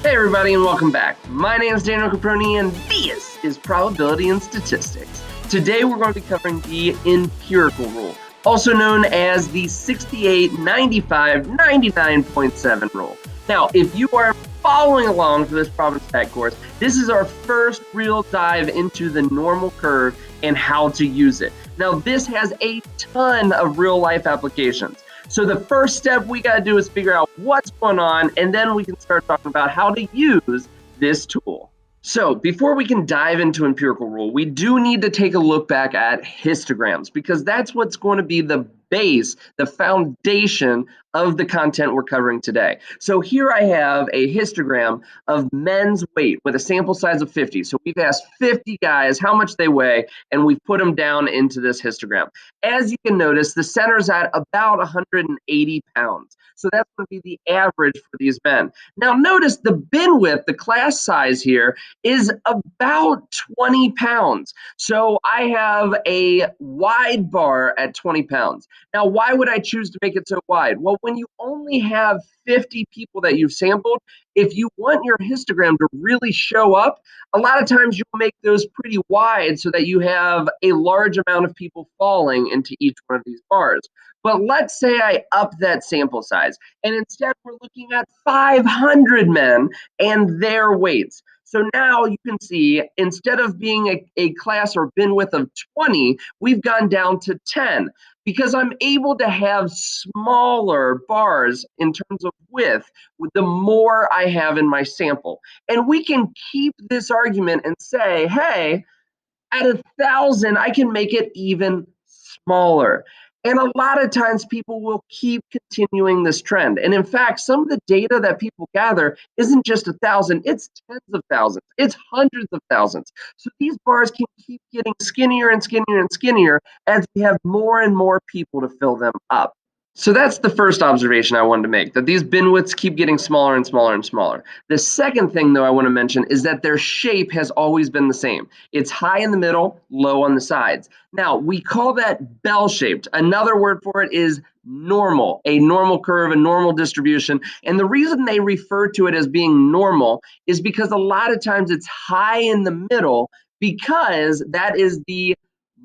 Hey everybody and welcome back. My name is MrCaproni and this is Probability and Statistics. Today we're going to be covering the Empirical Rule, also known as the 68, 95, 99.7 rule. Now, if you are following along for this Prob and Stat course, this is our first real dive into the normal curve and how to use it. Now, this has a ton of real life applications. So the first step we got to do is figure out what's going on, and then we can start talking about how to use this tool. So before we can dive into empirical rule, we do need to take a look back at histograms, because that's what's going to be the base, the foundation of the content we're covering today. So here I have a histogram of men's weight with a sample size of 50. So we've asked 50 guys how much they weigh, and we've put them down into this histogram. As you can notice, the center's at about 180 pounds. So that's going to be the average for these men. Now notice the bin width, the class size here, is about 20 pounds. So I have a wide bar at 20 pounds. Now, why would I choose to make it so wide? Well, when you only have 50 people that you've sampled, if you want your histogram to really show up, a lot of times you'll make those pretty wide so that you have a large amount of people falling into each one of these bars. But let's say I up that sample size, and instead we're looking at 500 men and their weights. So now you can see, instead of being a class or bin width of 20, we've gone down to 10, because I'm able to have smaller bars in terms of width with the more I have in my sample. And we can keep this argument and say, hey, at 1,000, I can make it even smaller. And a lot of times people will keep continuing this trend. And in fact, some of the data that people gather isn't just 1,000, it's tens of thousands, it's hundreds of thousands. So these bars can keep getting skinnier and skinnier and skinnier as we have more and more people to fill them up. So that's the first observation I wanted to make, that these bin widths keep getting smaller and smaller and smaller. The second thing, though, I want to mention is that their shape has always been the same. It's high in the middle, low on the sides. Now, we call that bell-shaped. Another word for it is normal, a normal curve, a normal distribution. And the reason they refer to it as being normal is because a lot of times it's high in the middle, because that is the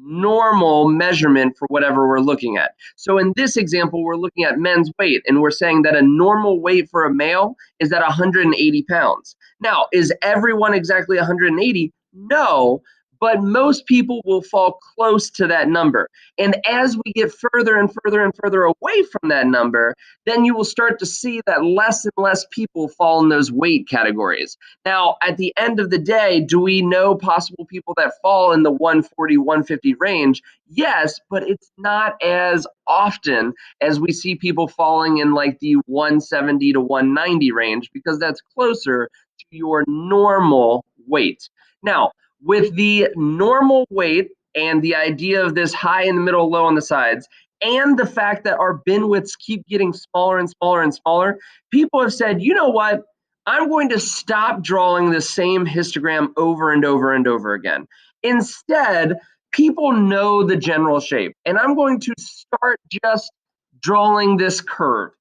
normal measurement for whatever we're looking at. So in this example, we're looking at men's weight, and we're saying that a normal weight for a male is at 180 pounds. Now, is everyone exactly 180? No, but most people will fall close to that number. And as we get further and further and further away from that number, then you will start to see that less and less people fall in those weight categories. Now, at the end of the day, do we know possible people that fall in the 140, 150 range? Yes, but it's not as often as we see people falling in like the 170 to 190 range, because that's closer to your normal weight. Now, with the normal weight and the idea of this high in the middle, low on the sides, and the fact that our bin widths keep getting smaller and smaller and smaller, people have said, you know what? I'm going to stop drawing the same histogram over and over and over again. Instead, people know the general shape, and I'm going to start just drawing this curve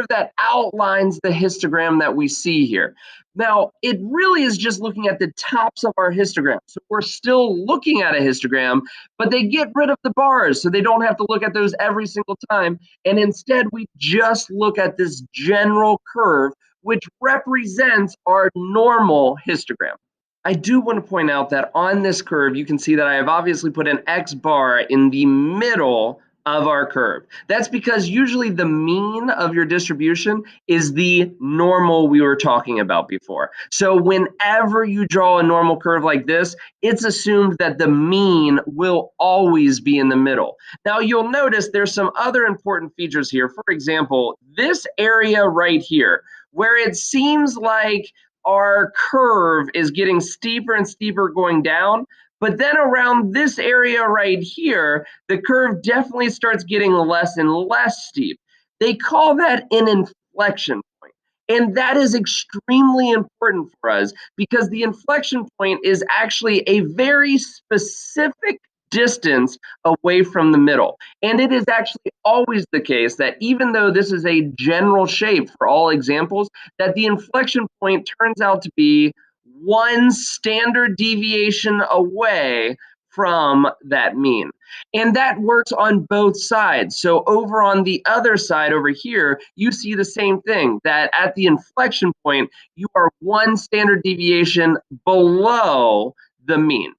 that outlines the histogram that we see here. Now, it really is just looking at the tops of our histogram. So we're still looking at a histogram, but they get rid of the bars, so they don't have to look at those every single time. And instead, we just look at this general curve, which represents our normal histogram. I do want to point out that on this curve, you can see that I have obviously put an X bar in the middle of our curve. That's because usually the mean of your distribution is the normal we were talking about before. So whenever you draw a normal curve like this, it's assumed that the mean will always be in the middle. Now you'll notice there's some other important features here. For example, this area right here, where it seems like our curve is getting steeper and steeper going down, but then around this area right here, the curve definitely starts getting less and less steep. They call that an inflection point. And that is extremely important for us, because the inflection point is actually a very specific distance away from the middle. And it is actually always the case that even though this is a general shape for all examples, that the inflection point turns out to be one standard deviation away from that mean. And that works on both sides. So over on the other side over here, you see the same thing, that at the inflection point, you are one standard deviation below the mean.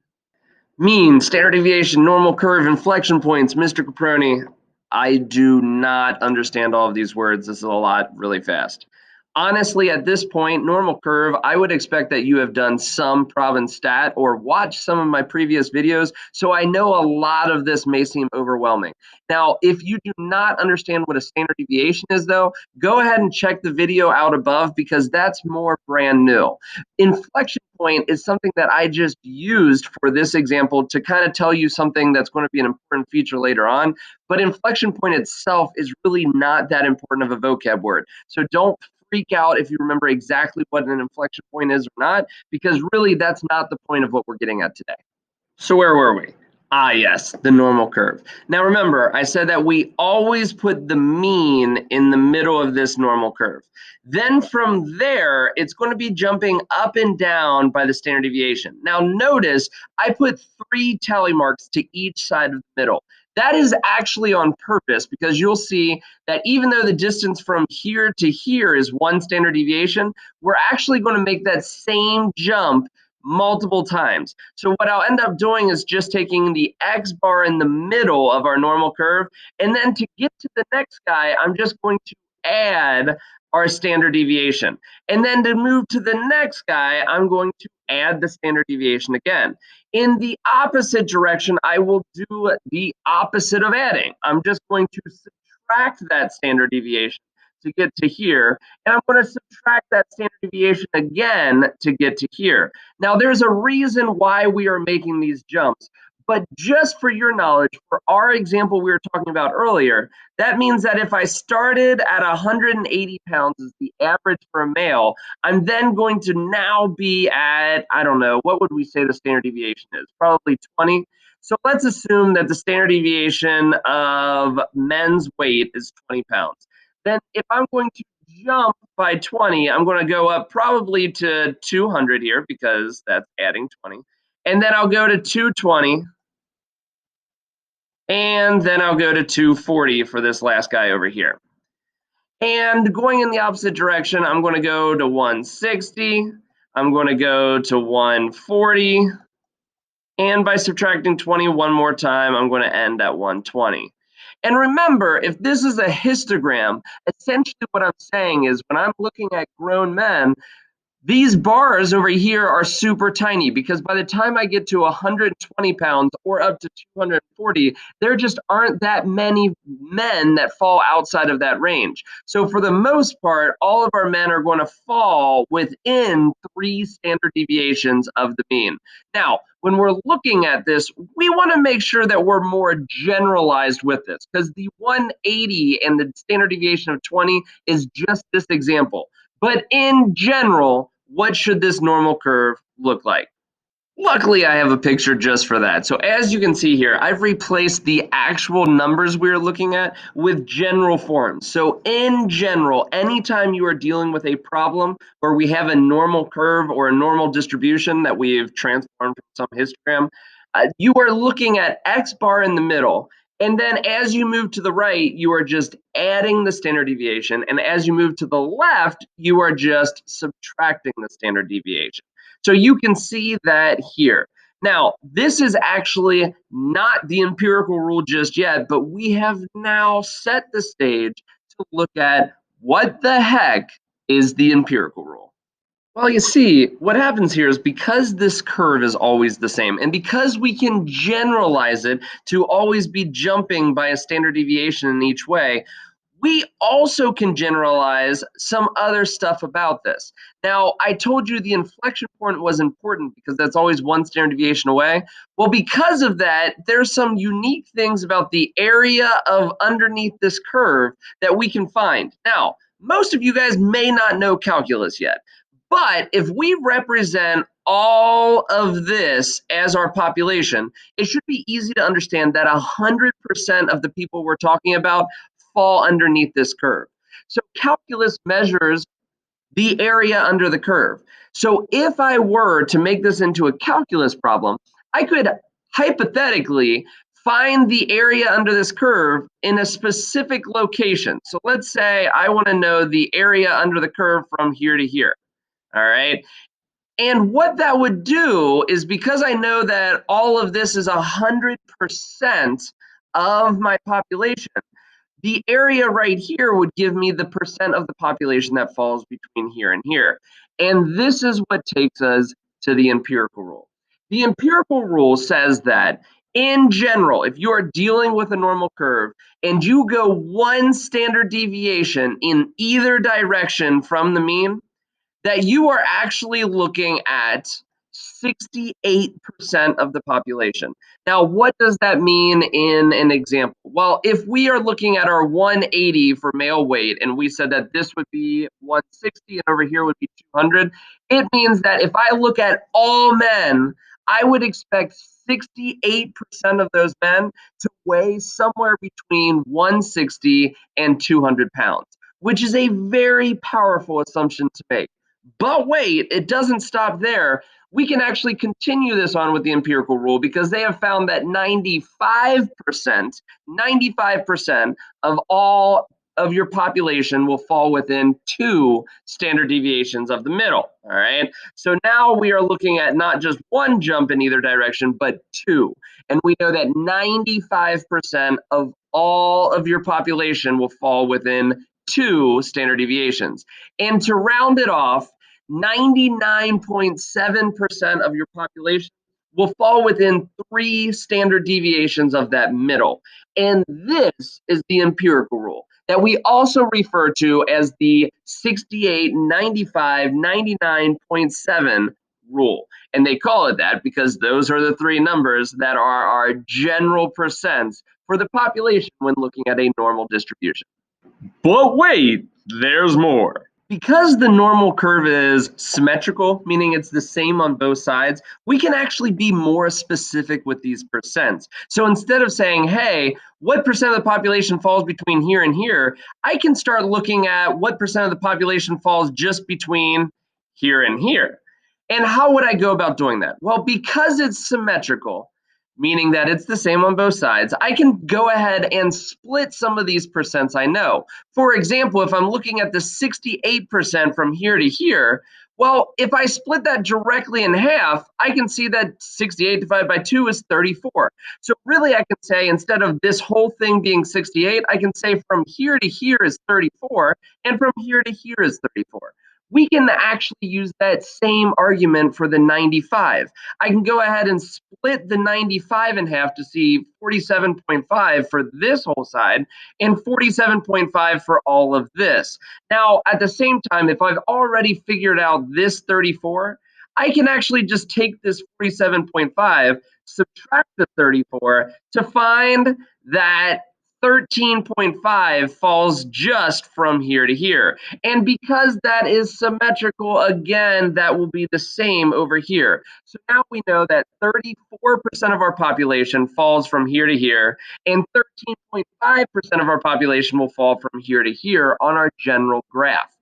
Mean, standard deviation, normal curve, inflection points, Mr. Caproni. I do not understand all of these words. This is a lot really fast. Honestly, at this point, normal curve, I would expect that you have done some province stat or watched some of my previous videos, so I know a lot of this may seem overwhelming. Now, if you do not understand what a standard deviation is, though, go ahead and check the video out above because that's more brand new. Inflection point is something that I just used for this example to kind of tell you something that's going to be an important feature later on, but inflection point itself is really not that important of a vocab word. So don't freak out if you remember exactly what an inflection point is or not, because really that's not the point of what we're getting at today. So where were we? Ah, yes, the normal curve. Now remember, I said that we always put the mean in the middle of this normal curve. Then from there, it's going to be jumping up and down by the standard deviation. Now notice, I put 3 tally marks to each side of the middle. That is actually on purpose because you'll see that even though the distance from here to here is 1 standard deviation, we're actually going to make that same jump multiple times. So what I'll end up doing is just taking the X bar in the middle of our normal curve, and then to get to the next guy, I'm just going to add our standard deviation. And then to move to the next guy, I'm going to add the standard deviation again. In the opposite direction, I will do the opposite of adding. I'm just going to subtract that standard deviation to get to here, and I'm going to subtract that standard deviation again to get to here. Now, there's a reason why we are making these jumps, but just for your knowledge, for our example we were talking about earlier, that means that if I started at 180 pounds as the average for a male, I'm then going to now be at, I don't know, what would we say the standard deviation is? Probably 20. So let's assume that the standard deviation of men's weight is 20 pounds. Then if I'm going to jump by 20, I'm going to go up probably to 200 here because that's adding 20. And then I'll go to 220. And then I'll go to 240 for this last guy over here. And going in the opposite direction, I'm going to go to 160. I'm going to go to 140. And by subtracting 20 one more time, I'm going to end at 120. And remember, if this is a histogram, essentially what I'm saying is when I'm looking at grown men, these bars over here are super tiny because by the time I get to 120 pounds or up to 240, there just aren't that many men that fall outside of that range. So for the most part, all of our men are going to fall within 3 standard deviations of the mean. Now, when we're looking at this, we want to make sure that we're more generalized with this because the 180 and the standard deviation of 20 is just this example. But in general, what should this normal curve look like? Luckily, I have a picture just for that. So as you can see here, I've replaced the actual numbers we're looking at with general forms. So in general, anytime you are dealing with a problem where we have a normal curve or a normal distribution that we've transformed from some histogram, you are looking at X bar in the middle. And then as you move to the right, you are just adding the standard deviation. And as you move to the left, you are just subtracting the standard deviation. So you can see that here. Now, this is actually not the empirical rule just yet, but we have now set the stage to look at what the heck is the empirical rule. Well, you see, what happens here is because this curve is always the same, and because we can generalize it to always be jumping by a standard deviation in each way, we also can generalize some other stuff about this. Now, I told you the inflection point was important because that's always 1 standard deviation away. Well, because of that, there's some unique things about the area of underneath this curve that we can find. Now, most of you guys may not know calculus yet. But if we represent all of this as our population, it should be easy to understand that 100% of the people we're talking about fall underneath this curve. So calculus measures the area under the curve. So if I were to make this into a calculus problem, I could hypothetically find the area under this curve in a specific location. So let's say I want to know the area under the curve from here to here. All right. And what that would do is, because I know that all of this is 100% of my population, the area right here would give me the percent of the population that falls between here and here. And this is what takes us to the empirical rule. The empirical rule says that in general, if you are dealing with a normal curve and you go one standard deviation in either direction from the mean, that you are actually looking at 68% of the population. Now, what does that mean in an example? Well, if we are looking at our 180 for male weight, and we said that this would be 160 and over here would be 200, it means that if I look at all men, I would expect 68% of those men to weigh somewhere between 160 and 200 pounds, which is a very powerful assumption to make. But wait, it doesn't stop there. We can actually continue this on with the empirical rule, because they have found that 95% of all of your population will fall within 2 standard deviations of the middle. All right. So now we are looking at not just one jump in either direction, but 2. And we know that 95% of all of your population will fall within 2 standard deviations. And to round it off, 99.7% of your population will fall within 3 standard deviations of that middle. And this is the empirical rule that we also refer to as the 68, 95, 99.7 rule. And they call it that because those are the 3 numbers that are our general percents for the population when looking at a normal distribution. But wait, there's more. Because the normal curve is symmetrical, meaning it's the same on both sides, we can actually be more specific with these percents. So instead of saying, hey, what percent of the population falls between here and here, I can start looking at what percent of the population falls just between here and here. And how would I go about doing that? Well, because it's symmetrical, meaning that it's the same on both sides, I can go ahead and split some of these percents I know. For example, if I'm looking at the 68% from here to here, well, if I split that directly in half, I can see that 68 divided by 2 is 34. So really I can say, instead of this whole thing being 68, I can say from here to here is 34, and from here to here is 34. We can actually use that same argument for the 95. I can go ahead and split the 95 in half to see 47.5 for this whole side and 47.5 for all of this. Now, at the same time, if I've already figured out this 34, I can actually just take this 47.5, subtract the 34 to find that 13.5 falls just from here to here. And because that is symmetrical, again, that will be the same over here. So now we know that 34% of our population falls from here to here, and 13.5% of our population will fall from here to here on our general graph.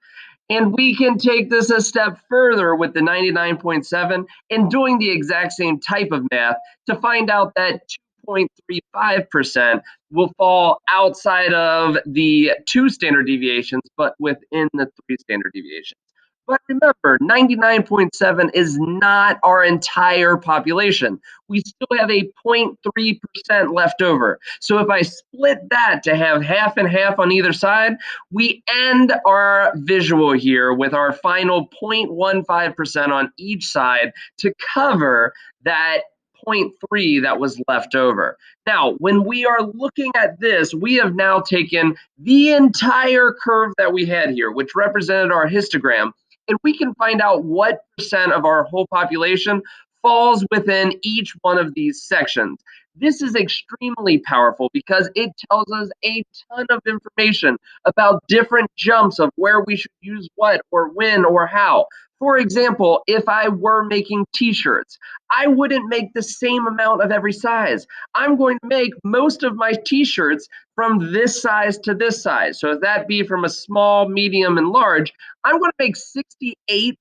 And we can take this a step further with the 99.7 and doing the exact same type of math to find out that 2.35% will fall outside of the 2 standard deviations, but within the 3 standard deviations. But remember, 99.7 is not our entire population. We still have a 0.3% left over. So if I split that to have half and half on either side, we end our visual here with our final 0.15% on each side to cover that 0.3 that was left over. Now, when we are looking at this, we have now taken the entire curve that we had here, which represented our histogram, and we can find out what percent of our whole population falls within each one of these sections. This is extremely powerful because it tells us a ton of information about different jumps of where we should use what or when or how. For example, if I were making t-shirts, I wouldn't make the same amount of every size. I'm going to make most of my t-shirts from this size to this size. So if that be from a small, medium, and large, I'm going to make 68%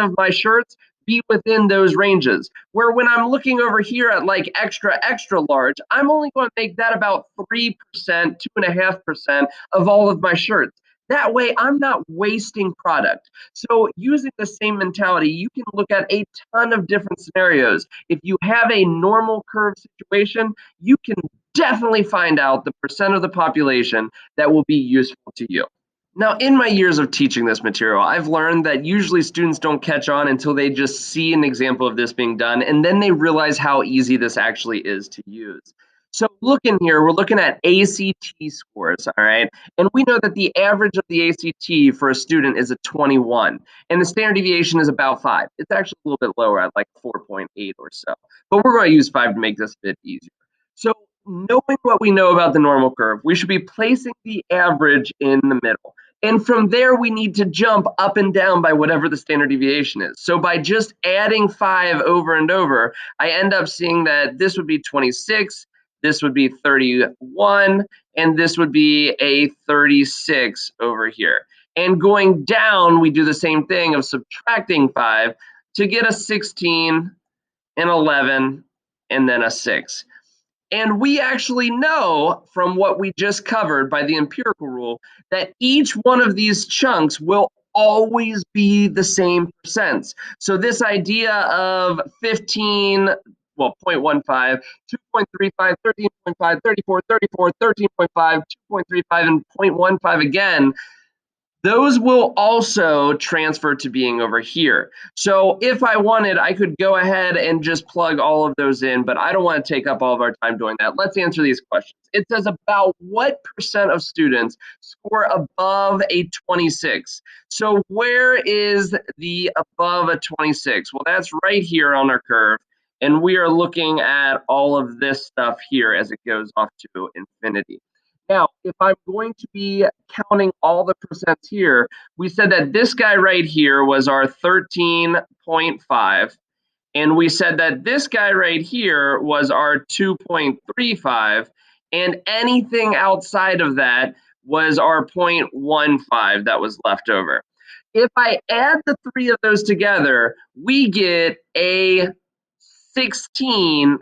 of my shirts be within those ranges. Where when I'm looking over here at like extra, extra large, I'm only going to make that about 3%, 2.5% of all of my shirts. That way, I'm not wasting product. So using the same mentality, you can look at a ton of different scenarios. If you have a normal curve situation, you can definitely find out the percent of the population that will be useful to you. Now, in my years of teaching this material, I've learned that usually students don't catch on until they just see an example of this being done, and then they realize how easy this actually is to use. So look in here, we're looking at ACT scores, all right? And we know that the average of the ACT for a student is a 21, and the standard deviation is about 5. It's actually a little bit lower at like 4.8 or so, but we're going to use 5 to make this a bit easier. So knowing what we know about the normal curve, we should be placing the average in the middle. And from there, we need to jump up and down by whatever the standard deviation is. So by just adding 5 over and over, I end up seeing that this would be 26, this would be 31, and this would be a 36 over here. And going down, we do the same thing of subtracting 5 to get a 16, an 11, and then a 6. And we actually know from what we just covered by the empirical rule that each one of these chunks will always be the same percents. So this idea of 15, well, 0.15, 2.35, 13.5, 34, 34, 13.5, 2.35, and 0.15 again, those will also transfer to being over here. So if I wanted, I could go ahead and just plug all of those in, but I don't want to take up all of our time doing that. Let's answer these questions. It says about what percent of students score above a 26? So where is the above a 26? Well, that's right here on our curve. And we are looking at all of this stuff here as it goes off to infinity. Now, if I'm going to be counting all the percents here, we said that this guy right here was our 13.5. And we said that this guy right here was our 2.35. And anything outside of that was our 0.15 that was left over. If I add the 3 of those together, we get a 16%.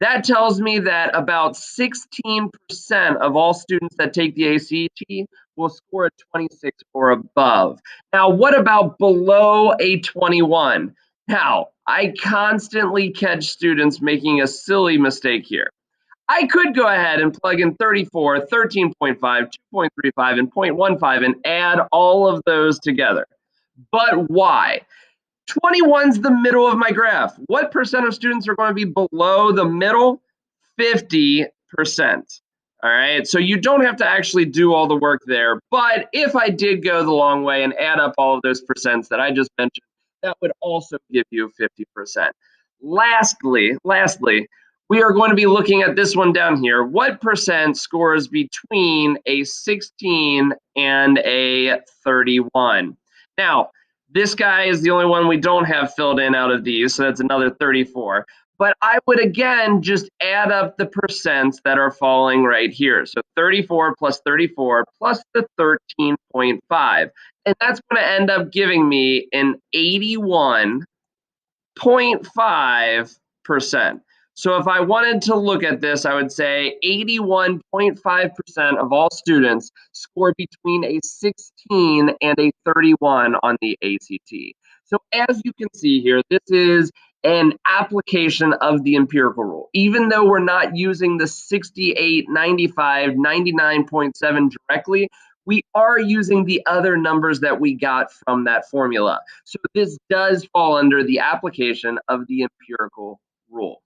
That tells me that about 16% of all students that take the ACT will score a 26 or above. Now, what about below a 21? Now, I constantly catch students making a silly mistake here. I could go ahead and plug in 34, 13.5, 2.35, and 0.15 and add all of those together. But why? 21's the middle of my graph. What percent of students are going to be below the middle? 50%. All right, so you don't have to actually do all the work there. But if I did go the long way and add up all of those percents that I just mentioned, that would also give you 50%. Lastly, we are going to be looking at this one down here. What percent scores between a 16 and a 31? Now, this guy is the only one we don't have filled in out of these, so that's another 34. But I would, again, just add up the percents that are falling right here. So 34 plus 34 plus the 13.5. And that's going to end up giving me an 81.5%. So if I wanted to look at this, I would say 81.5% of all students score between a 16 and a 31 on the ACT. So as you can see here, this is an application of the empirical rule. Even though we're not using the 68, 95, 99.7 directly, we are using the other numbers that we got from that formula. So this does fall under the application of the empirical rule.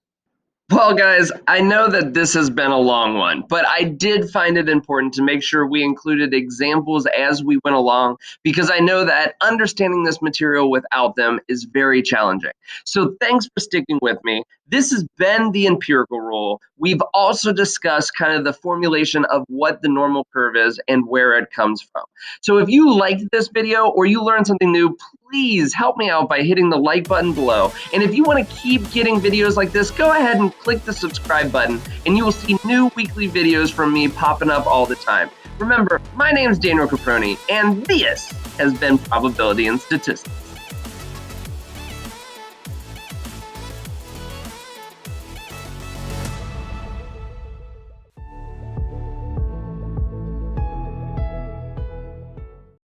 Well, guys, I know that this has been a long one, but I did find it important to make sure we included examples as we went along, because I know that understanding this material without them is very challenging. So thanks for sticking with me. This has been the empirical rule. We've also discussed kind of the formulation of what the normal curve is and where it comes from. So if you liked this video or you learned something new, please help me out by hitting the like button below. And if you want to keep getting videos like this, go ahead and click the subscribe button, and you will see new weekly videos from me popping up all the time. Remember, my name is Daniel Caproni, and this has been Probability and Statistics.